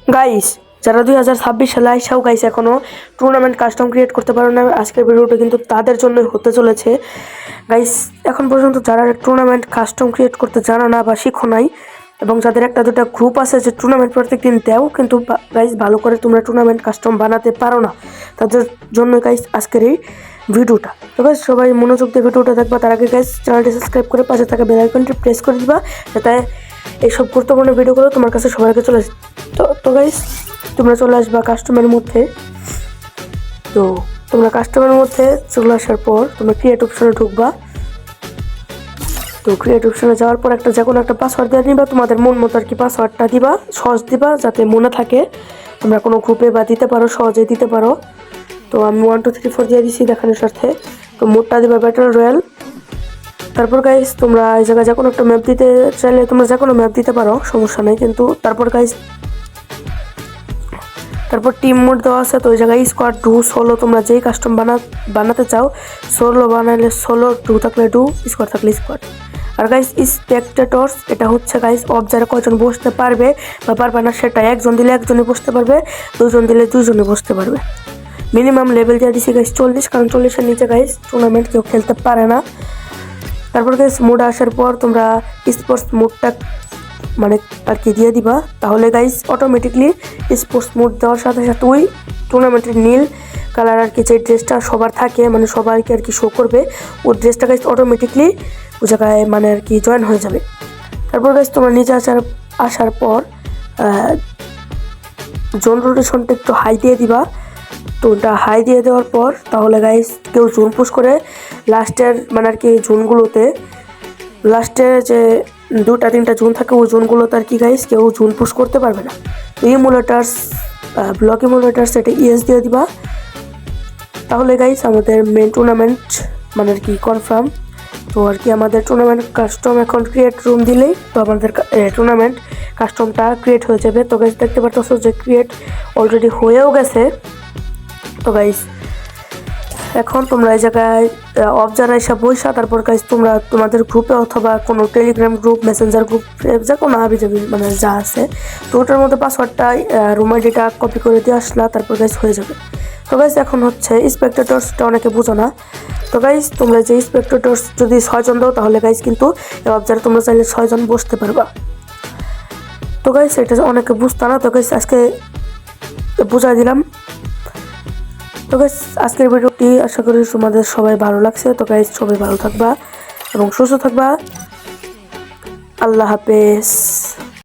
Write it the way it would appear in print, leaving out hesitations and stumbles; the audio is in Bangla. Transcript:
গাইস, যারা 2026 সালে আইসাও গাইস এখনো টুর্নামেন্ট কাস্টম ক্রিয়েট করতে পারো না, আজকের ভিডিওটা কিন্তু তাদের জন্যই হতে চলেছে। গাইস, এখন পর্যন্ত যারা টুর্নামেন্ট কাস্টম ক্রিয়েট করতে জানো না বা শিখো নাই, এবং যাদের একটা দুটা গ্রুপ আছে যে টুর্নামেন্ট প্রত্যেকদিন দেও, কিন্তু গাইস ভালো করে তোমরা টুর্নামেন্ট কাস্টম বানাতে পারো না, তাদের জন্য গাইস আজকের এই ভিডিওটা। তো গাইস সবাই মনোযোগ দিয়ে ভিডিওটা দেখবা। তার আগে গাইস চ্যানেলটি সাবস্ক্রাইব করে পাশে থাকা বেল আইকনটি প্রেস করে দিবা, যাতে এইসব গুরুত্বপূর্ণ ভিডিওগুলো তোমার কাছে সবার আগে চলে আসে। তো গাইস, তোমরা চলে আসবা কাস্টমের মধ্যে। তো তোমরা কাস্টমের মধ্যে চলে আসার পর তোমরা ক্রিয়েট অপশনে ঢুকবা। তো ক্রিয়েট অপশনে যাওয়ার পর যে কোনো একটা পাসওয়ার্ড দিয়ে নিবা, তোমাদের মন মতো আর কি পাসওয়ার্ডটা দিবা, সহজ দিবা যাতে মনে থাকে। তোমরা কোনো গ্রুপে বা দিতে পারো, সহজে দিতে পারো। তো আমি 1 2 3 4 দিয়ে দিছি দেখানোর সাথে। তো মোডটা দিবা ব্যাটল রয়্যাল। তারপর গাইস তোমরা এই জায়গায় যে কোনো একটা ম্যাপ দিতে চাইলে তোমরা যে কোনো ম্যাপ দিতে পারো, সমস্যা নেই। কিন্তু তারপর গাইস টিম মোড দেওয়া আছে। তো ওই জায়গায় স্কোয়াড ডু সোলো, তোমরা যেই কাস্টম বানাতে চাও, সোলো বানালে সোলো, ডু থাকলে ডু, স্কোয়াড থাকলে স্কোয়াড। আর গাইস স্পেকটেটরস, এটা হচ্ছে গাইস অবজারে কয়জন বসতে পারবে বা পারবে না সেটা। একজন দিলে একজনই বসতে পারবে, দুজন দিলে দুজনই বসতে পারবে। মিনিমাম লেভেল দিয়ে দিছি গাইস 40, কারণ 40-এর নিচে গাইস টুর্নামেন্ট কেউ খেলতে পারে না। তারপর গাইস মোড আসার পর তোমরা স্পোর্টস মোডটা মানে আর কি দিয়ে দিবা, তাহলে গাইস অটোমেটিকলি স্পোর্টস মোড দেওয়ার সাথে সাথে ওই টুর্নামেন্টের নীল কালার আর কি যে ড্রেসটা সবার থাকে, মানে সবাইকে আর কি শো করবে, ওই ড্রেসটা গাইস অটোমেটিকলি ওই জায়গায় মানে আর কি জয়েন হয়ে যাবে। তারপর গাইস তোমরা নিচে আসার পর জোন রোটেশনটা একটু হাই দিয়ে দিবা। তো ওটা হাই দিয়ে দেওয়ার পর তাহলে গাইস কেউ জোন পুশ করে লাস্টের মানে আর কি জোনগুলোতে, লাস্টের যে 2-3টা জোন থাকে ওই জোনগুলোতে আর কি গাইস কেউ জোন পুশ করতে পারবে না। ইমুলেটার্স, ব্লক ইমুলেটার্স, এটা ইয়েস দিয়ে দিবা। তাহলে গাইস আমাদের মেন টুর্নামেন্ট মানে আর কি কনফার্ম। তো আর কি আমাদের টুর্নামেন্ট কাস্টম এখন ক্রিয়েট রুম দিলেই তো আমাদের টুর্নামেন্ট কাস্টমটা ক্রিয়েট হয়ে যাবে। তো গাইস দেখতে পারতেছো যে ক্রিয়েট অলরেডি হয়েও গেছে। তো গাইস এখন তোমরা এই জায়গায় অবজার্ভার এসে বইসা, তারপর গাইস তোমরা তোমাদের গ্রুপে অথবা কোনো টেলিগ্রাম গ্রুপ, মেসেঞ্জার গ্রুপ, যে কোনো হাবিজাবি মানে যা আছে, তো ওটার মধ্যে পাসওয়ার্ডটা রুম আইডিটা কপি করে দিয়ে আসলা, তারপর গাইস হয়ে যাবে। তো গাইস এখন হচ্ছে স্পেকটেটরসটা অনেকে বুঝো না। তো গাইস তোমরা যে স্পেকটেটরস যদি 6 জন দাও, তাহলে গাইস কিন্তু অবজার্ভার তোমরা চাইলে 6 জন বসতে পারবা। তো গাইস এটা অনেকে বুঝতো না, তো গাইস আজকে বুঝাই দিলাম। তো গাইস আজকের ভিডিওটি আশা করি তোমাদের সবাই ভালো লাগছে। তো গাইস সবাই ভালো থাকবা এবং সুস্থ থাকবা। আল্লাহ হাফেজ।